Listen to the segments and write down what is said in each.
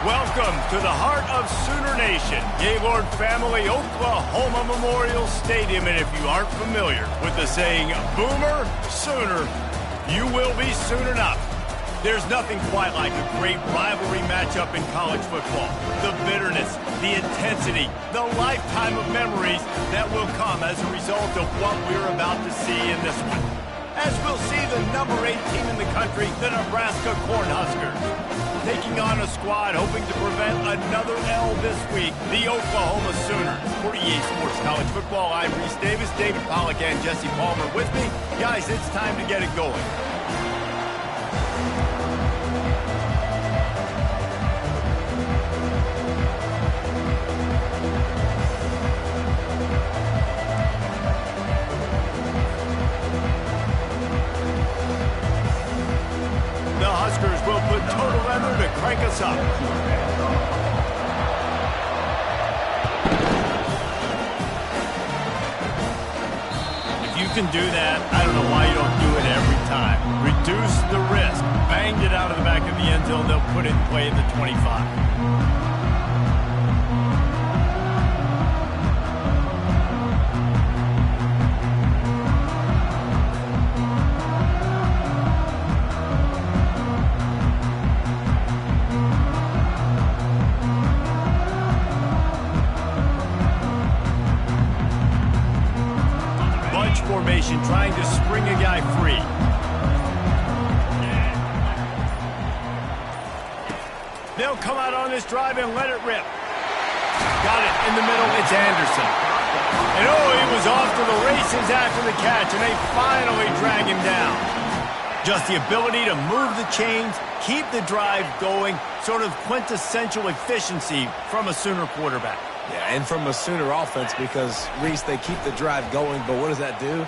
Welcome to the heart of Sooner Nation, Gaylord Family Oklahoma Memorial Stadium. And if you aren't familiar with the saying, Boomer Sooner, you will be soon enough. There's nothing quite like a great rivalry matchup in college football. The bitterness, the intensity, the lifetime of memories that will come as a result of what we're about to see in this one. As we'll see the number 8 team in the country, the Nebraska Cornhuskers, taking on a squad hoping to prevent another L this week, the Oklahoma Sooners. For EA Sports College Football, I'm Reese Davis, David Pollack, and Jesse Palmer with me. Guys, it's time to get it going. The Huskers will put total leather to crank us up. If you can do that, I don't know why you don't do it every time. Reduce the risk. Banged it out of the back of the end zone. They'll put it in play at the 25. Formation trying to spring a guy free. They'll come out on this drive and let it rip. Got it in the middle. It's Anderson. And he was off to the races after the catch, and they finally drag him down. Just the ability to move the chains, keep the drive going, sort of quintessential efficiency from a Sooner quarterback. Yeah, and from a Sooner offense because, Reese, they keep the drive going, but what does that do?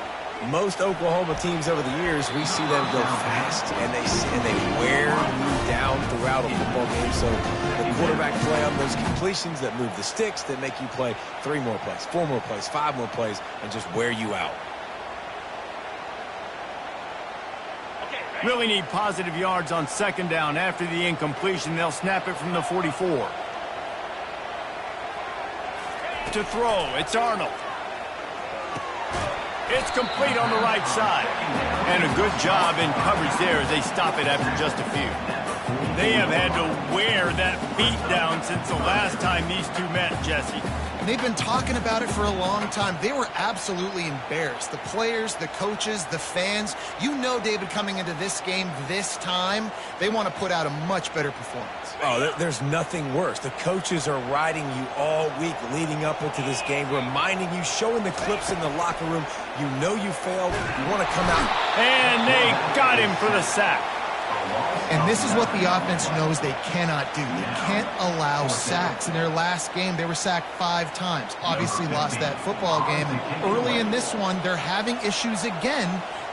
Most Oklahoma teams over the years, we see them go fast, and they wear you down throughout a football game. So the quarterback play on those completions that move the sticks, that make you play 3 more plays, 4 more plays, 5 more plays, and just wear you out. Really need positive yards on second down. After the incompletion, they'll snap it from the 44. To throw, it's Arnold. It's complete on the right side. And a good job in coverage there as they stop it after just a few. They have had to wear that beat down since the last time these two met, Jesse. And they've been talking about it for a long time. They were absolutely embarrassed. The players, the coaches, the fans. You know, David, coming into this game this time, they want to put out a much better performance. Oh, there's nothing worse. The coaches are riding you all week leading up into this game, reminding you, showing the clips in the locker room. You know you failed. You want to come out. And they got him for the sack. And this is what the offense knows they cannot do. They can't allow sacks. In their last game, they were sacked 5 times. Obviously lost that football game. And early in this one, they're having issues again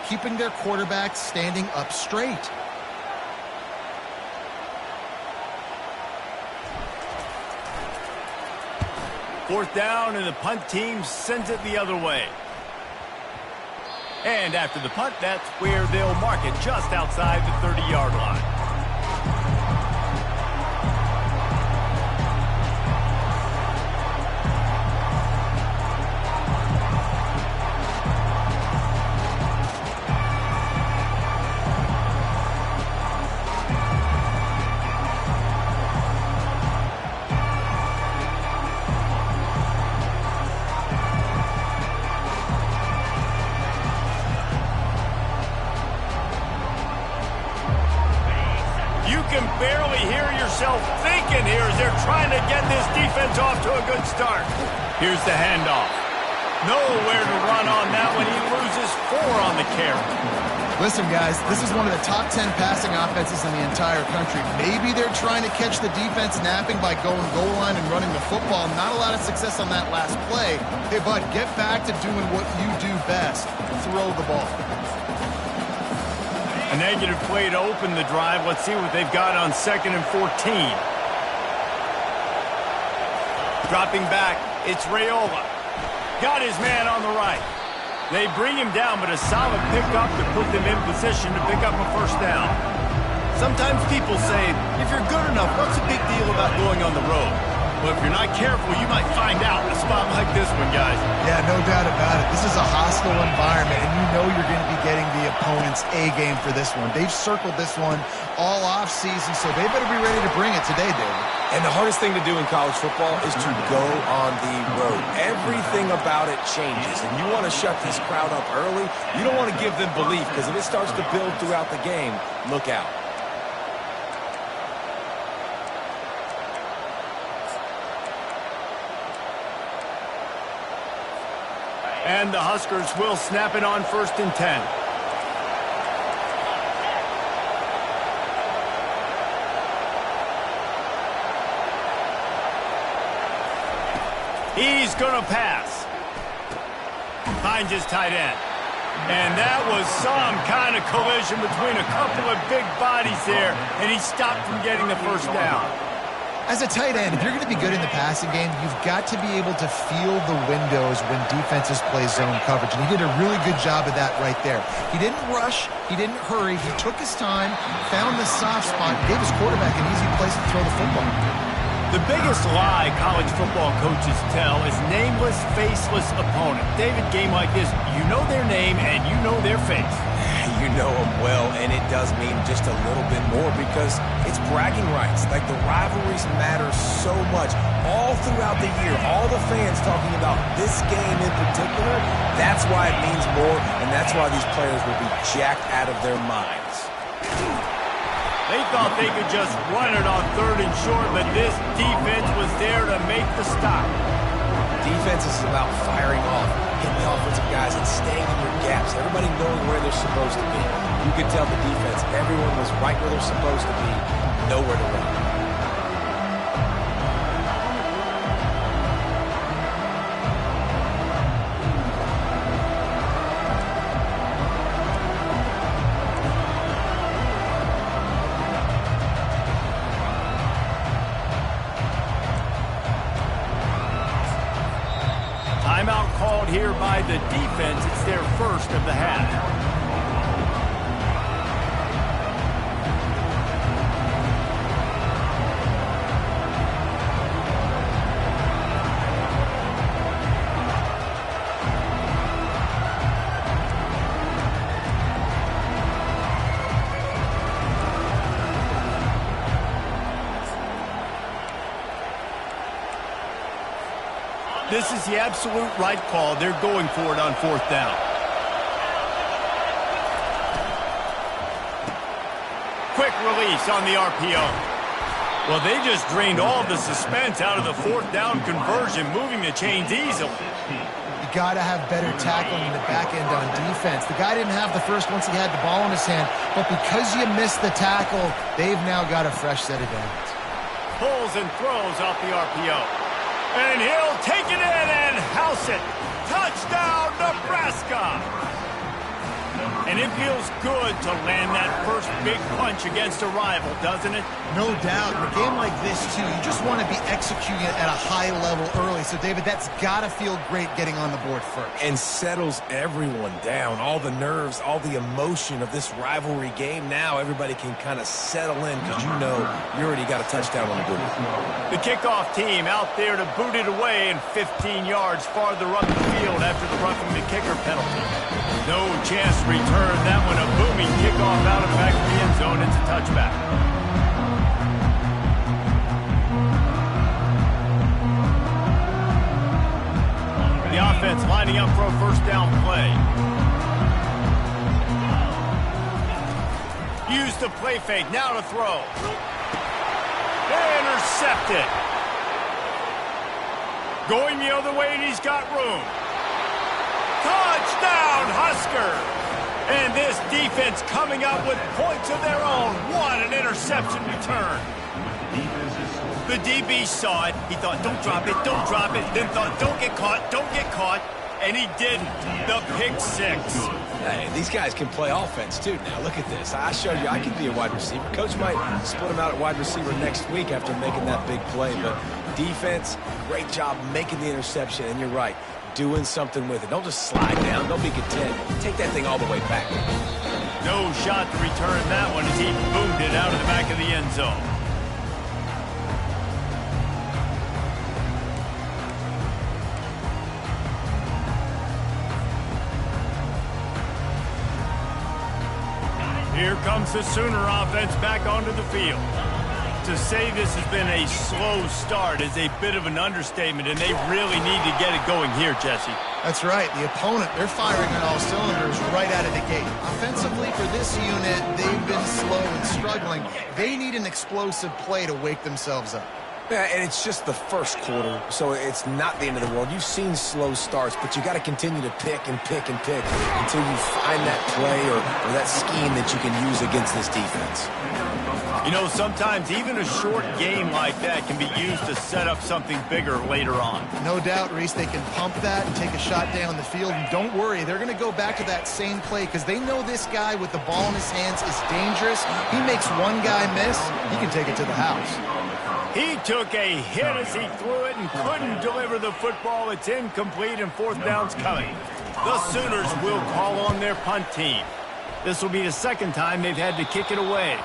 keeping their quarterback standing up straight. Fourth down, and the punt team sends it the other way. And after the punt, that's where they'll mark it just outside the 30-yard line. Can barely hear yourself thinking here as they're trying to get this defense off to a good start. Here's the handoff. Nowhere to run on that one. He loses 4 on the carry. Listen, guys, this is one of the top 10 passing offenses in the entire country. Maybe they're trying to catch the defense napping by going goal line and running the football. Not a lot of success on that last play. Hey, bud, get back to doing what you do best. Throw the ball. A negative play to open the drive. Let's see what they've got on 2nd and 14. Dropping back, it's Raiola. Got his man on the right. They bring him down, but a solid pickup to put them in position to pick up a first down. Sometimes people say, if you're good enough, what's the big deal about going on the road? Well, if you're not careful, you might find out in a spot like this one, guys. Yeah, no doubt about it. This is a hostile environment, and you know you're going to be getting the opponent's A game for this one. They've circled this one all off-season, so they better be ready to bring it today, David. And the hardest thing to do in college football is to go on the road. Everything about it changes, and you want to shut this crowd up early. You don't want to give them belief, because if it starts to build throughout the game, look out. And the Huskers will snap it on 1st and 10. He's going to pass. Finds his tight end. And that was some kind of collision between a couple of big bodies there, and he stopped from getting the first down. As a tight end, if you're going to be good in the passing game, you've got to be able to feel the windows when defenses play zone coverage. And he did a really good job of that right there. He didn't rush. He didn't hurry. He took his time, found the soft spot, and gave his quarterback an easy place to throw the football. The biggest lie college football coaches tell is nameless, faceless opponent. David, game like this, you know their name and you know their face. You know them well, and it does mean just a little bit more because it's bragging rights. Like, the rivalries matter so much all throughout the year. All the fans talking about this game in particular, that's why it means more, and that's why these players will be jacked out of their minds. They thought they could just run it on 3rd and short, but this defense was there to make the stop. Defense is about firing off, hitting the offensive guys, and staying in your gaps. Everybody knowing where they're supposed to be. You could tell the defense, everyone was right where they're supposed to be, nowhere to run. Timeout called here by the defense. It's their first of the half. This is the absolute right call. They're going for it on 4th down. Quick release on the RPO. Well, they just drained all the suspense out of the 4th down conversion, moving the chains easily. You got to have better tackling in the back end on defense. The guy didn't have the first once he had the ball in his hand, but because you missed the tackle, they've now got a fresh set of downs. Pulls and throws off the RPO. And he'll take it in and house it. Touchdown, Nebraska! And it feels good to land that first big punch against a rival, doesn't it? No doubt. In a game like this, too, you just want to be executing it at a high level early. So, David, that's got to feel great getting on the board first. And settles everyone down. All the nerves, all the emotion of this rivalry game. Now everybody can kind of settle in because you know you already got a touchdown on the board. The kickoff team out there to boot it away and 15 yards farther up the field after the roughing the kicker penalty. No chance to return that one. A booming kickoff out of the back of the end zone. It's a touchback. The offense lining up for a first down play. Use the play fake. Now to throw. Intercepted. Going the other way, and he's got room. Touchdown, Husker! And this defense coming up with points of their own. What an interception return. The DB saw it. He thought, don't drop it, don't drop it. Then thought, don't get caught. And he didn't. The pick six. Hey, these guys can play offense, too. Now, look at this. I showed you I can be a wide receiver. Coach might split him out at wide receiver next week after making that big play. But defense, great job making the interception. And you're right, doing something with it. Don't just slide down. Don't be content. Take that thing all the way back. No shot to return that one as he boomed it out of the back of the end zone. Here comes the Sooner offense back onto the field. To say this has been a slow start is a bit of an understatement, and they really need to get it going here, Jesse. That's right. The opponent, they're firing on all cylinders right out of the gate. Offensively, for this unit, they've been slow and struggling. They need an explosive play to wake themselves up. Yeah, and it's just the first quarter, so it's not the end of the world. You've seen slow starts, but you got to continue to pick and pick and pick until you find that play or that scheme that you can use against this defense. You know, sometimes even a short game like that can be used to set up something bigger later on. No doubt, Reese, they can pump that and take a shot down the field. And don't worry, they're going to go back to that same play because they know this guy with the ball in his hands is dangerous. He makes one guy miss, he can take it to the house. He took a hit as he threw it and couldn't deliver the football. It's incomplete and fourth down's coming. The Sooners will call on their punt team. This will be the second time they've had to kick it away.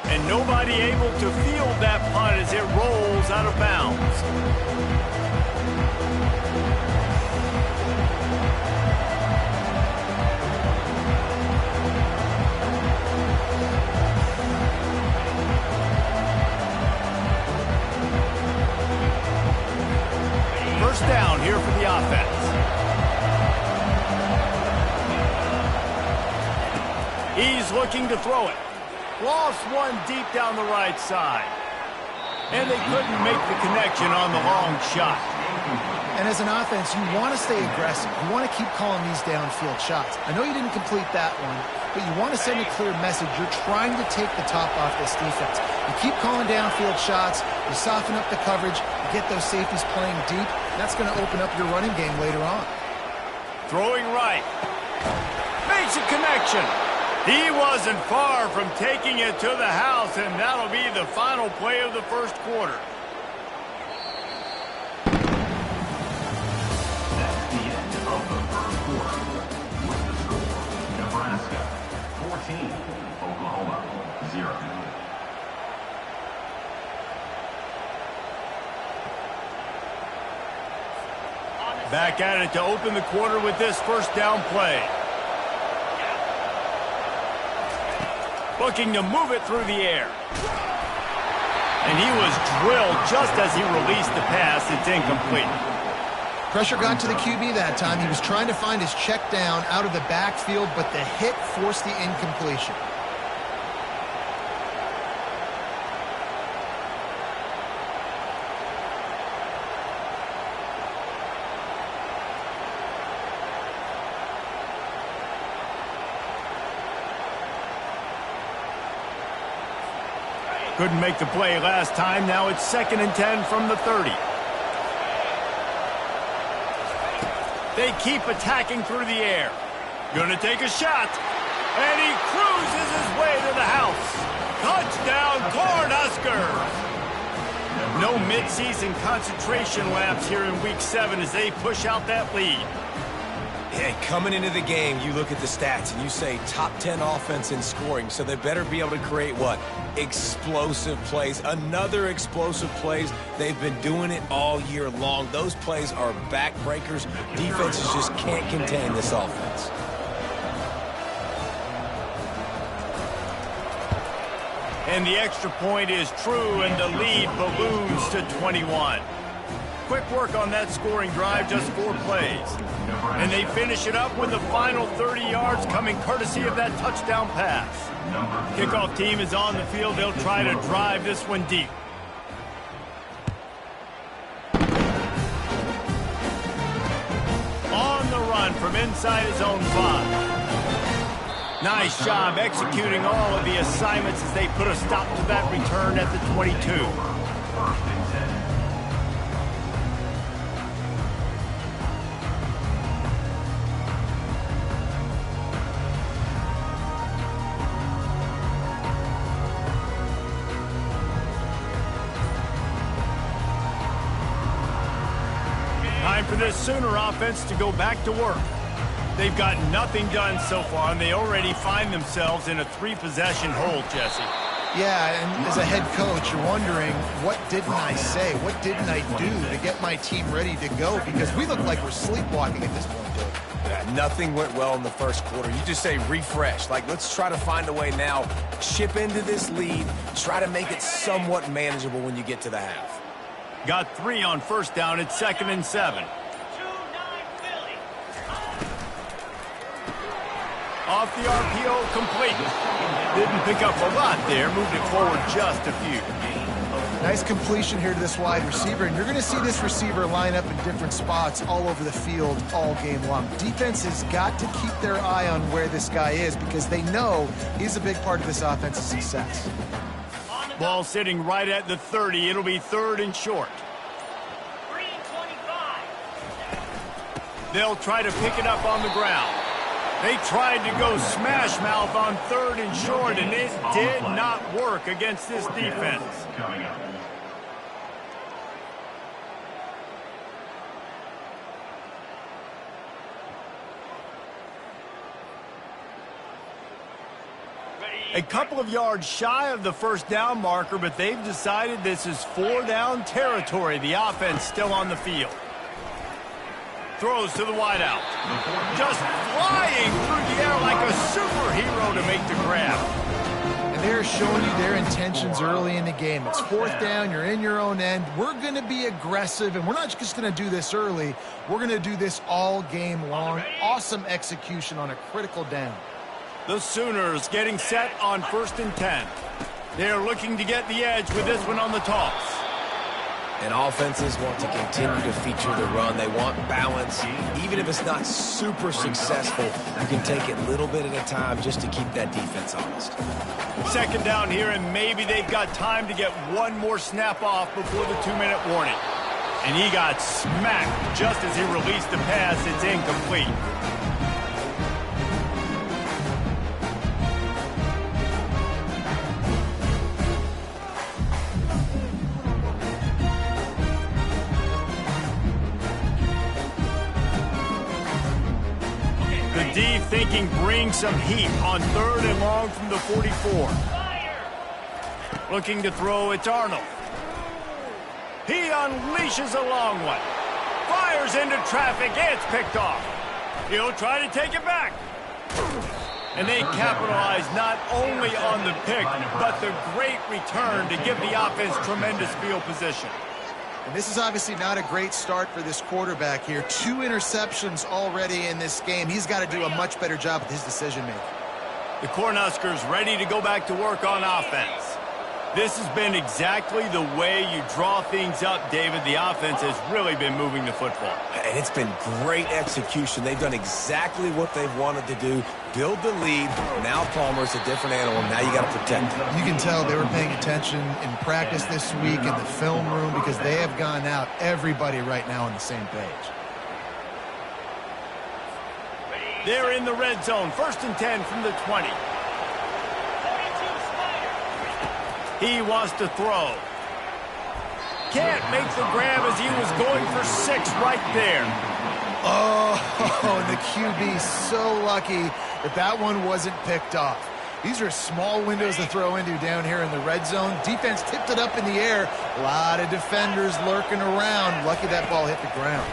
And nobody able to field that punt as it rolls out of bounds. First down here for the offense. He's looking to throw it. Lost one deep down the right side. And they couldn't make the connection on the long shot. And as an offense, you want to stay aggressive. You want to keep calling these downfield shots. I know you didn't complete that one, but you want to send a clear message. You're trying to take the top off this defense. You keep calling downfield shots. You soften up the coverage. You get those safeties playing deep. That's going to open up your running game later on. Throwing right. Makes a connection. He wasn't far from taking it to the house, and that'll be the final play of the first quarter. That's the end of the first quarter. With the score, Nebraska 14, Oklahoma 0. Back at it to open the quarter with this first down play. Looking to move it through the air. And he was drilled just as he released the pass. It's incomplete. Pressure got to the QB that time. He was trying to find his check down out of the backfield, but the hit forced the incompletion. Couldn't make the play last time. Now it's 2nd and 10 from the 30. They keep attacking through the air. Gonna take a shot. And he cruises his way to the house. Touchdown, Cornhuskers! No midseason concentration laps here in Week 7 as they push out that lead. Hey, coming into the game, you look at the stats and you say top 10 offense in scoring, so they better be able to create what? Explosive plays. Another explosive plays. They've been doing it all year long. Those plays are backbreakers. Defenses just can't contain this offense. And the extra point is true, and the lead balloons to 21. Quick work on that scoring drive, just 4 plays. And they finish it up with the final 30 yards coming courtesy of that touchdown pass. Kickoff team is on the field. They'll try to drive this one deep. On the run from inside his own 5. Nice job executing all of the assignments as they put a stop to that return at the 22. Time for this Sooner offense to go back to work. They've got nothing done so far, and they already find themselves in a 3-possession hole, Jesse. Yeah, and as a head coach, you're wondering, what didn't I say? What didn't I do to get my team ready to go? Because we look like we're sleepwalking at this point, Dave. Yeah, nothing went well in the first quarter. You just say refresh. Like, let's try to find a way now. Chip into this lead. Try to make it somewhat manageable when you get to the half. Got 3 on first down. It's 2nd and 7. Off the RPO, complete. Didn't pick up a lot there. Moved it forward just a few. Nice completion here to this wide receiver, and you're going to see this receiver line up in different spots all over the field all game long. Defense has got to keep their eye on where this guy is because they know he's a big part of this offense's success. Ball sitting right at the 30. It'll be 3rd and short. They'll try to pick it up on the ground. They tried to go smash mouth on 3rd and short, and it did not work against this defense. A couple of yards shy of the first down marker, but they've decided this is 4-down territory. The offense still on the field. Throws to the wideout. Just flying through the air like a superhero to make the grab. And they're showing you their intentions early in the game. It's 4th down. You're in your own end. We're going to be aggressive, and we're not just going to do this early. We're going to do this all game long. Awesome execution on a critical down. The Sooners getting set on 1st and 10. They're looking to get the edge with this one on the toss. And offenses want to continue to feature the run. They want balance. Even if it's not super successful, you can take it little bit at a time just to keep that defense honest. 2nd down here, and maybe they've got time to get one more snap off before the 2-minute warning. And he got smacked just as he released the pass. It's incomplete. D thinking bring some heat on 3rd and long from the 44. Looking to throw, it's Arnold. He unleashes a long one. Fires into traffic, it's picked off. He'll try to take it back. And they capitalize not only on the pick, but the great return to give the offense tremendous field position. And this is obviously not a great start for this quarterback here. 2 interceptions already in this game. He's got to do a much better job with his decision-making. The Cornhuskers ready to go back to work on offense. This has been exactly the way you draw things up, David. The offense has really been moving the football. And it's been great execution. They've done exactly what they've wanted to do. Build the lead. Now Palmer's a different animal. Now you got to protect him. You can tell they were paying attention in practice this week in the film room because they have gone out, everybody right now on the same page. They're in the red zone. 1st and 10 from the 20. He wants to throw. Can't make the grab as he was going for 6 right there. Oh, and the QB so lucky that that one wasn't picked off. These are small windows to throw into down here in the red zone. Defense tipped it up in the air. A lot of defenders lurking around. Lucky that ball hit the ground.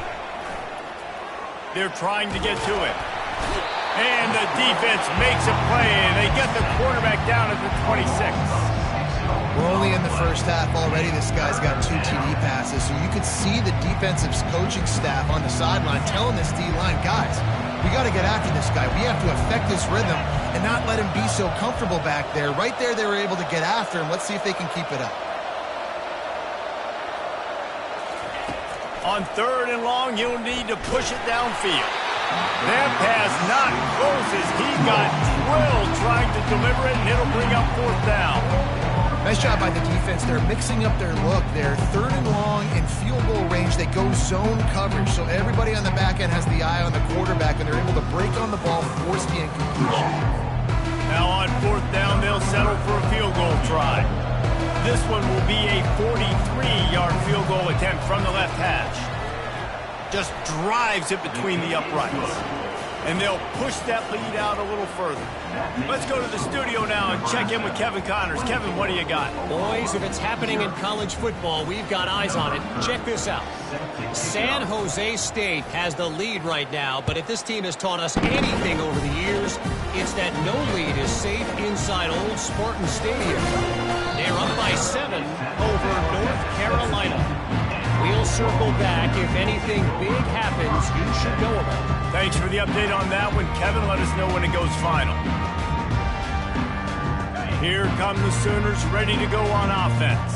They're trying to get to it. And the defense makes a play, and they get the quarterback down at the 26. We're only in the first half already. This guy's got 2 TD passes, so you could see the defensive coaching staff on the sideline telling this D-line, guys, we got to get after this guy. We have to affect his rhythm and not let him be so comfortable back there. Right there, they were able to get after him. Let's see if they can keep it up. On 3rd and long, you'll need to push it downfield. That pass not close as he got drilled trying to deliver it, and it'll bring up 4th down. Nice job by the defense. They're mixing up their look. They're 3rd and long in field goal range. They go zone coverage, so everybody on the back end has the eye on the quarterback, and they're able to break on the ball, force the incompletion. Now on 4th down, they'll settle for a field goal try. This one will be a 43-yard field goal attempt from the left hash. Just drives it between the uprights. and they'll push that lead out a little further. Let's go to the studio now and check in with Kevin Connors. Kevin, what do you got? Boys, if it's happening in college football, we've got eyes on it. Check this out. San Jose State has the lead right now, but if this team has taught us anything over the years, it's that no lead is safe inside Old Spartan Stadium. They're up by 7 over North Carolina. We'll circle back. If anything big happens, you should know about it. Thanks for the update on that one, Kevin. Let us know when it goes final. Here come the Sooners ready to go on offense.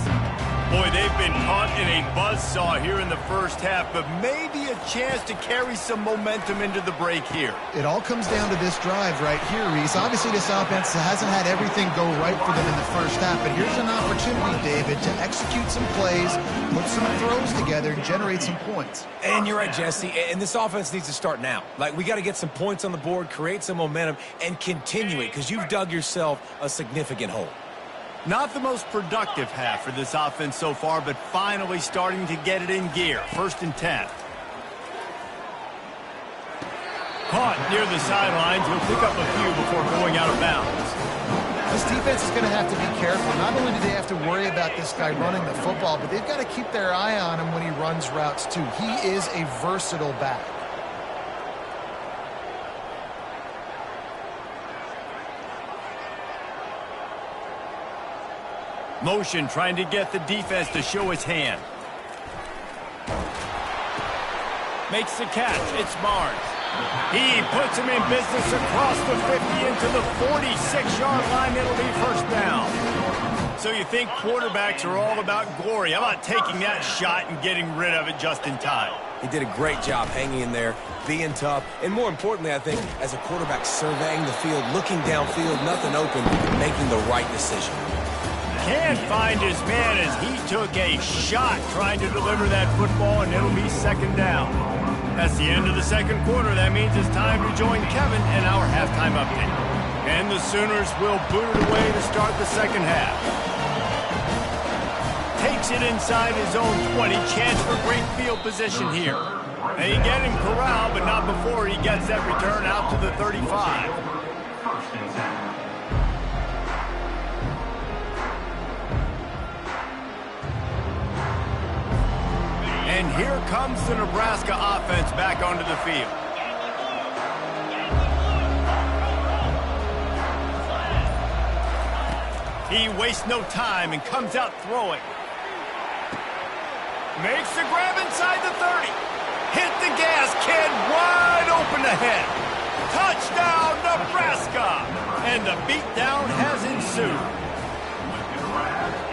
Boy, they've been caught in a buzzsaw here in the first half, but maybe a chance to carry some momentum into the break here. It all comes down to this drive right here, Reese. Obviously, this offense hasn't had everything go right for them in the first half, but here's an opportunity, David, to execute some plays, put some throws together, and generate some points. And you're right, Jesse, and this offense needs to start now. Like, we got to get some points on the board, create some momentum, and continue it, because you've dug yourself a significant hole. Not the most productive half for this offense so far, but finally starting to get it in gear. 1st and 10. Caught near the sidelines. He'll pick up a few before going out of bounds. This defense is going to have to be careful. Not only do they have to worry about this guy running the football, but they've got to keep their eye on him when he runs routes too. He is a versatile back. Motion trying to get the defense to show his hand. Makes the catch. It's Barnes. He puts him in business across the 50 into the 46-yard line. It'll be 1st down. So you think quarterbacks are all about glory. How about taking that shot and getting rid of it just in time? He did a great job hanging in there, being tough, and more importantly, I think, as a quarterback surveying the field, looking downfield, nothing open, making the right decision. Can't find his man as he took a shot trying to deliver that football, and it'll be 2nd down. That's the end of the 2nd quarter. That means it's time to join Kevin in our halftime update. And the Sooners will boot it away to start the 2nd half. Takes it inside his own 20. Chance for great field position here. And you get him corralled, but not before he gets that return out to the 35. 1st and 10. And here comes the Nebraska offense back onto the field. He wastes no time and comes out throwing. Makes the grab inside the 30. Hit the gas, kid, wide open ahead. Touchdown, Nebraska! And the beatdown has ensued.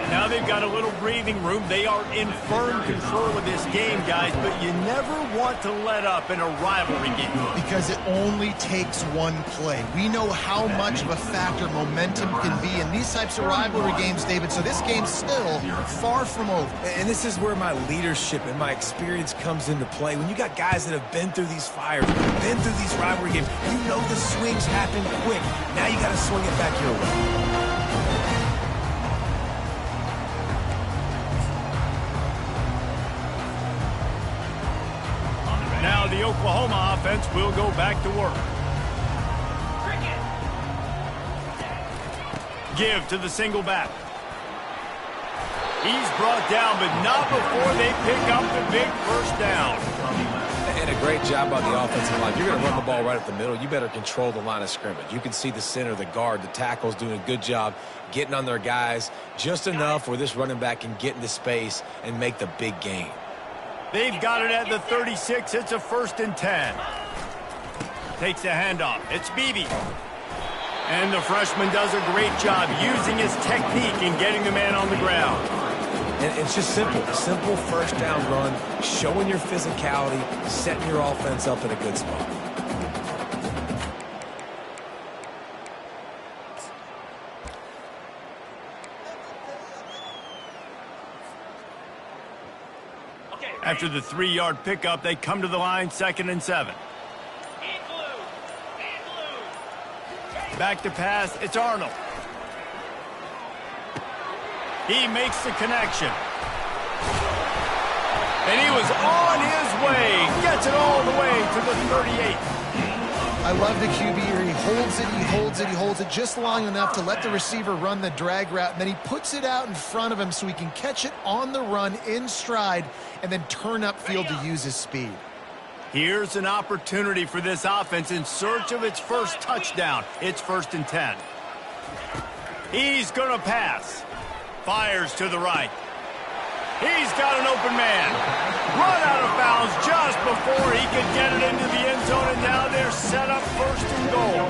Now they've got a little breathing room. They are in firm control of this game, guys, but you never want to let up in a rivalry game. Because it only takes one play. We know how much of a factor momentum can be in these types of rivalry games, David, so this game's still far from over. And this is where my leadership and my experience comes into play. When you got guys that have been through these fires, been through these rivalry games, you know the swings happen quick. Now you got to swing it back your way. Now the Oklahoma offense will go back to work. Give to the single back. He's brought down, but not before they pick up the big 1st down. And a great job by the offensive line. You're going to run the ball right up the middle. You better control the line of scrimmage. You can see the center, the guard, the tackles doing a good job getting on their guys just enough where this running back can get into space and make the big gain. They've got it at the 36. It's a 1st and 10. Takes a handoff. It's Beebe. And the freshman does a great job using his technique and getting the man on the ground. And it's just simple. Simple 1st down run, showing your physicality, setting your offense up in a good spot. After the 3-yard pickup, they come to the line, 2nd and 7. Back to pass, it's Arnold. He makes the connection. And he was on his way. Gets it all the way to the 38. I love the QB here. He holds it, he holds it, he holds it just long enough to let the receiver run the drag route, and then he puts it out in front of him so he can catch it on the run in stride and then turn upfield to use his speed. Here's an opportunity for this offense in search of its first touchdown. It's 1st and 10. He's going to pass. Fires to the right. He's got an open man. Run out of bounds just before he could get it into the end zone, and now they're set up 1st and goal.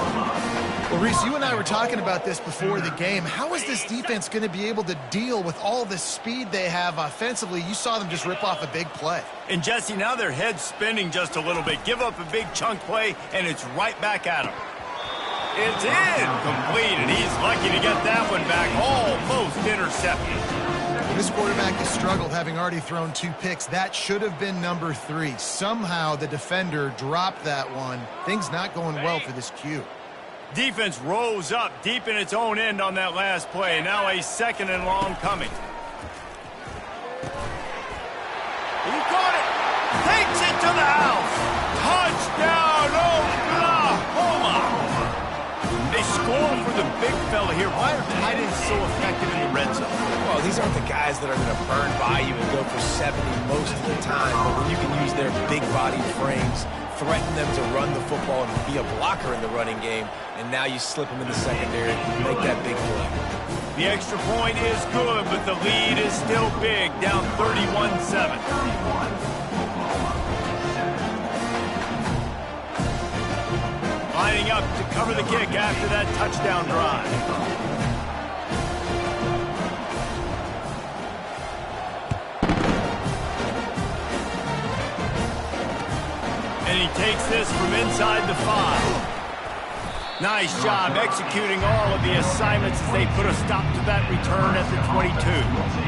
Well, Reese, you and I were talking about this before the game. How is this defense going to be able to deal with all the speed they have offensively? You saw them just rip off a big play. And, Jesse, now their head's spinning just a little bit. Give up a big chunk play, and it's right back at him. It's incomplete, and he's lucky to get that one back. Almost intercepted. This quarterback has struggled, having already thrown 2 picks. That should have been number 3. Somehow the defender dropped that one. Things not going well for this Q. Defense rose up deep in its own end on that last play. Now a 2nd and long coming. He caught it. Takes it to the house. Touchdown, Oklahoma. They score for the big fella here. Why are tight ends so effective in the red zone? Well, these aren't the guys that are going to burn by you and go for 70 most of the time, but when you can use their big-bodied frames, threaten them to run the football and be a blocker in the running game, and now you slip them in the secondary, make that big play. The extra point is good, but the lead is still big, down 31-7. Lining up to cover the kick after that touchdown drive. And he takes this from inside the 5. Nice job executing all of the assignments as they put a stop to that return at the 22.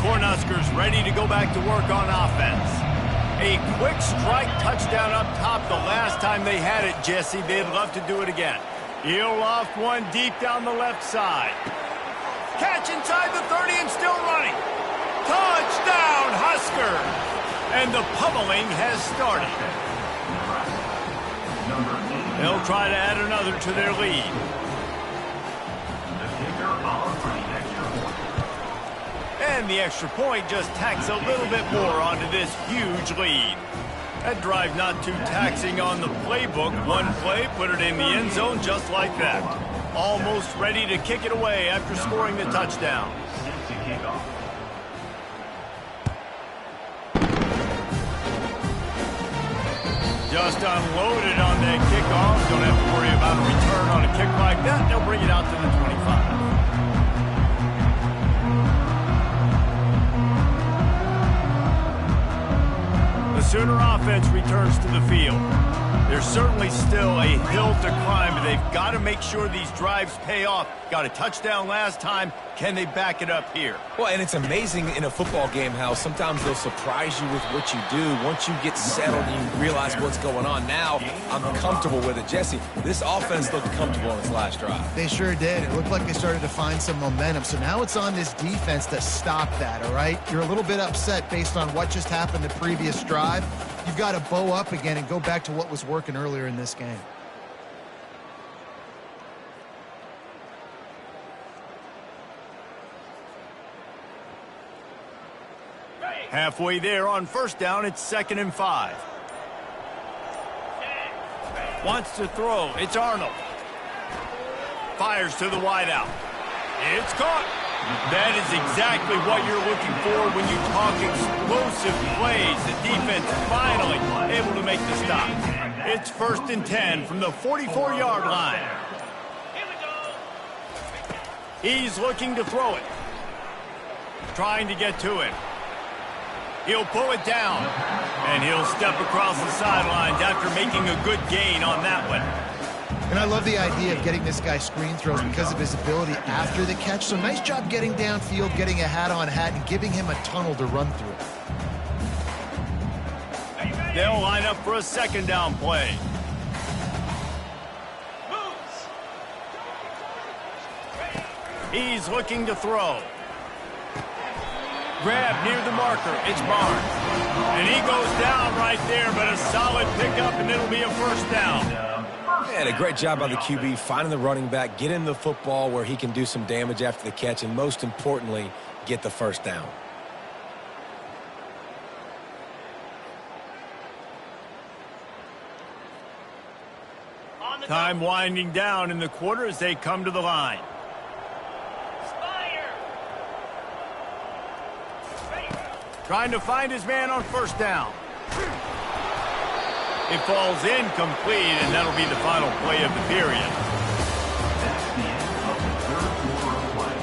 Cornhuskers ready to go back to work on offense. A quick strike touchdown up top the last time they had it, Jesse. They'd love to do it again. He'll loft one deep down the left side. Catch inside the 30 and still running. Touchdown, Husker! And the pummeling has started. They'll try to add another to their lead. And the extra point just tacks a little bit more onto this huge lead. That drive not too taxing on the playbook. One play, put it in the end zone just like that. Almost ready to kick it away after scoring the touchdown. Just unloaded on that kickoff. Don't have to worry about a return on a kick like that. They'll bring it out to the 25. The Sooner offense returns to the field. There's certainly still a hill to climb, but they've got to make sure these drives pay off. Got a touchdown last time. Can they back it up here? Well, and it's amazing in a football game how sometimes they'll surprise you with what you do. Once you get settled and you realize what's going on, now I'm comfortable with it. Jesse, this offense looked comfortable on its last drive. They sure did. It looked like they started to find some momentum. So now it's on this defense to stop that, all right? You're a little bit upset based on what just happened the previous drive. You've got to bow up again and go back to what was working earlier in this game. Halfway there on first down, it's 2nd and 5. Wants to throw. It's Arnold. Fires to the wideout. It's caught. That is exactly what you're looking for when you talk explosive plays. The defense finally able to make the stop. It's 1st and 10 from the 44-yard line. He's looking to throw it. Trying to get to him. He'll pull it down, and he'll step across the sidelines after making a good gain on that one. And I love the idea of getting this guy screen throws because of his ability after the catch. So nice job getting downfield, getting a hat-on-hat, and giving him a tunnel to run through. They'll line up for a 2nd down play. He's looking to throw. Grab near the marker. It's Barnes. And he goes down right there, but a solid pickup, and it'll be a first down. And a great job by the QB finding the running back, getting the football where he can do some damage after the catch, and most importantly, get the first down. Time winding down in the quarter as they come to the line. Trying to find his man on first down. It falls incomplete, and that'll be the final play of the period. That's the end of the third quarter of play.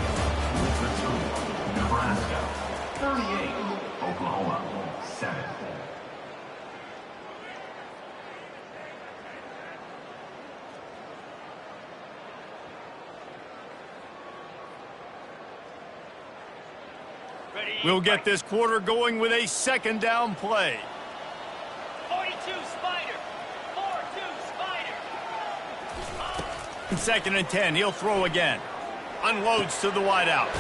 The score, Nebraska 38, Oklahoma 7. We'll get this quarter going with a second down play. 42 Spider. 4-2 Spider. Second and 10. He'll throw again. Unloads to the wideout.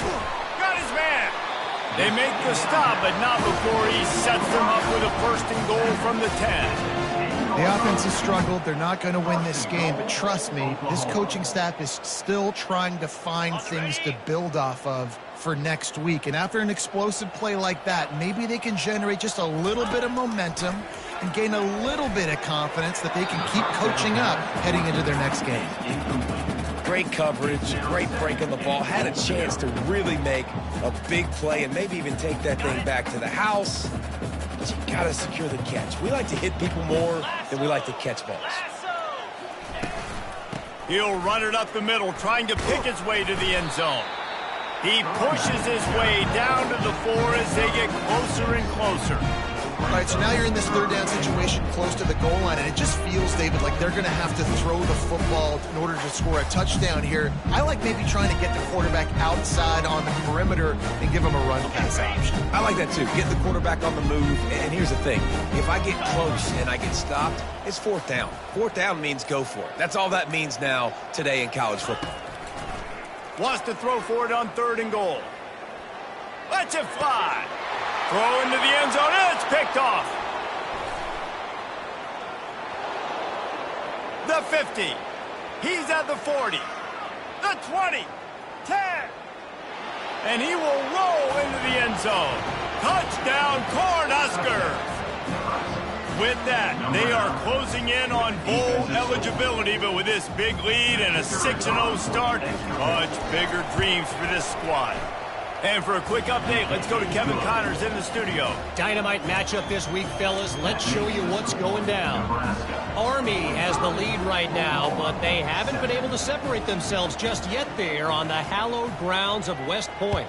Got his man. They make the stop, but not before he sets them up with a first and goal from the 10. The offense has struggled. They're not going to win this game, but trust me, this coaching staff is still trying to find things to build off of for next week. And after an explosive play like that, maybe they can generate just a little bit of momentum and gain a little bit of confidence that they can keep coaching up heading into their next game. Great coverage, great break on the ball, had a chance to really make a big play and maybe even take that thing back to the house. But you got to secure the catch. We like to hit people more than we like to catch balls. He'll run it up the middle, trying to pick his way to the end zone. He pushes his way down to the 4 as they get closer and closer. All right, so now you're in this third down situation close to the goal line, and it just feels, David, like they're going to have to throw the football in order to score a touchdown here. I like maybe trying to get the quarterback outside on the perimeter and give him a run pass option. I like that too. Get the quarterback on the move. And here's the thing. If I get close and I get stopped, it's fourth down. Fourth down means go for it. That's all that means now today in college football. Wants to throw for it on third and goal. Lets it fly. Throw into the end zone, and it's picked off. The 50. He's at the 40. The 20. 10. And he will roll into the end zone. Touchdown, Cornhuskers. With that, they are closing in on bowl eligibility, but with this big lead and a 6-0 start, much bigger dreams for this squad. And for a quick update, let's go to Kevin Connors in the studio. Dynamite matchup this week, fellas. Let's show you what's going down. Army has the lead right now, but they haven't been able to separate themselves just yet there on the hallowed grounds of West Point.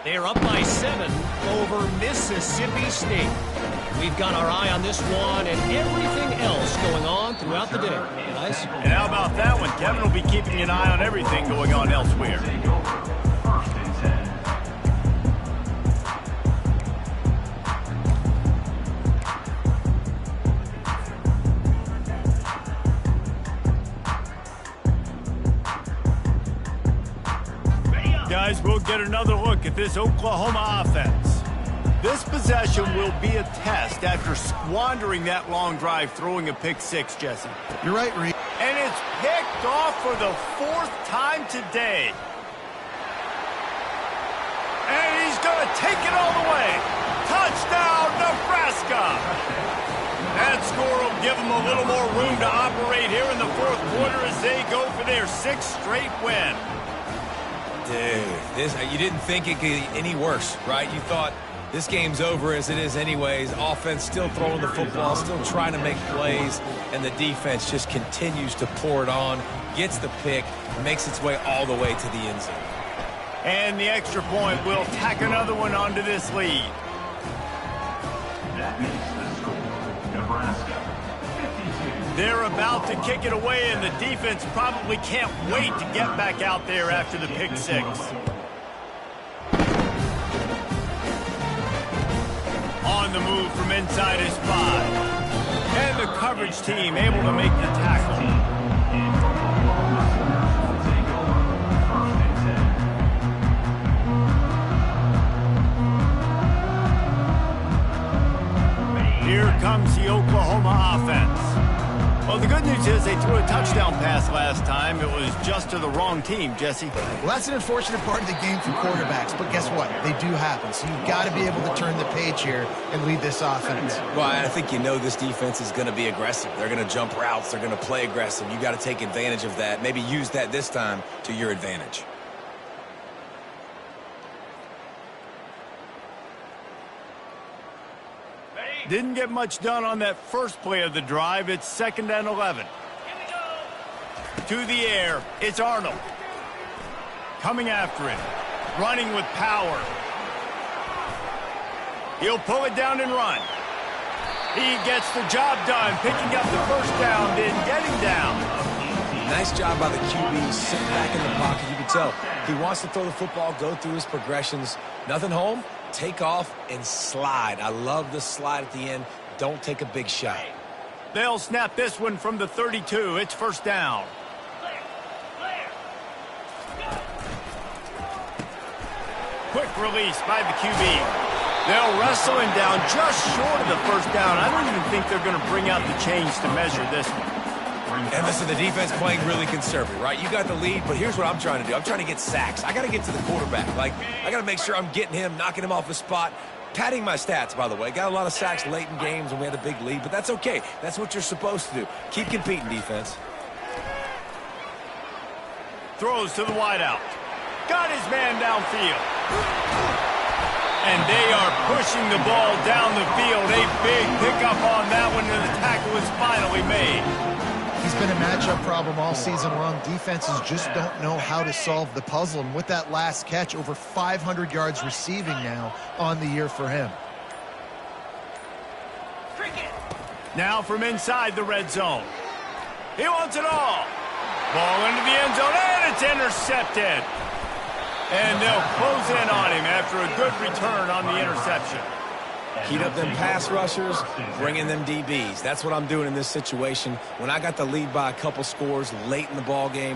They're up by 7 over Mississippi State. We've got our eye on this one and everything else going on throughout the day, guys. And how about that one? Kevin will be keeping an eye on everything going on elsewhere. Guys, we'll get another look at this Oklahoma offense. This possession will be a test after squandering that long drive throwing a pick six, Jesse. You're right, Reed. And it's picked off for the 4th time today. And he's going to take it all the way. Touchdown, Nebraska. That score will give them a little more room to operate here in the 4th quarter as they go for their 6th straight win. Dude, you didn't think it could get any worse, right? You thought this game's over as it is anyways. Offense still throwing the football, still trying to make plays, and the defense just continues to pour it on, gets the pick, makes its way all the way to the end zone. And the extra point will tack another one onto this lead. That makes the score, Nebraska 52. They're about to kick it away, and the defense probably can't wait to get back out there after the pick six. On the move from inside his 5. And the coverage team able to make the tackle. comes the Oklahoma offense. Well, the good news is they threw a touchdown pass last time. It was just to the wrong team, Jesse. Well, that's an unfortunate part of the game for quarterbacks, but guess what? They do happen, so you've got to be able to turn the page here and lead this offense. Well, I think you know this defense is going to be aggressive. They're going to jump routes. They're going to play aggressive. You got to take advantage of that. Maybe use that this time to your advantage. Didn't get much done on that first play of the drive. It's 2nd and 11. Here we go. To the air, it's Arnold. Coming after it, running with power. He'll pull it down and run. He gets the job done, picking up the first down, then getting down. Nice job by the QB, sitting back in the pocket. You can tell he wants to throw the football, go through his progressions. Nothing home, take off and slide. I love the slide at the end. Don't take a big shot. They'll snap this one from the 32. It's 1st down. Quick release by the QB. They'll wrestle him down just short of the 1st down. I don't even think they're going to bring out the chains to measure this one. And listen, the defense playing really conservative, right? You got the lead, but here's what I'm trying to do. I'm trying to get sacks. I got to get to the quarterback. Like, I got to make sure I'm getting him, knocking him off his spot. Padding my stats, by the way. Got a lot of sacks late in games when we had a big lead, but that's okay. That's what you're supposed to do. Keep competing, defense. Throws to the wideout. Got his man downfield. And they are pushing the ball down the field. A big pickup on that one, and the tackle is finally made. He's been a matchup problem all season long. Defenses just don't know how to solve the puzzle. And with that last catch, over 500 yards receiving now on the year for him. Cricket. Now from inside the red zone. He wants it all. Ball into the end zone, and it's intercepted. And they'll close in on him after a good return on the interception. Heat up them pass rushers, bring in them DBs. That's what I'm doing in this situation. When I got the lead by a couple scores late in the ball game,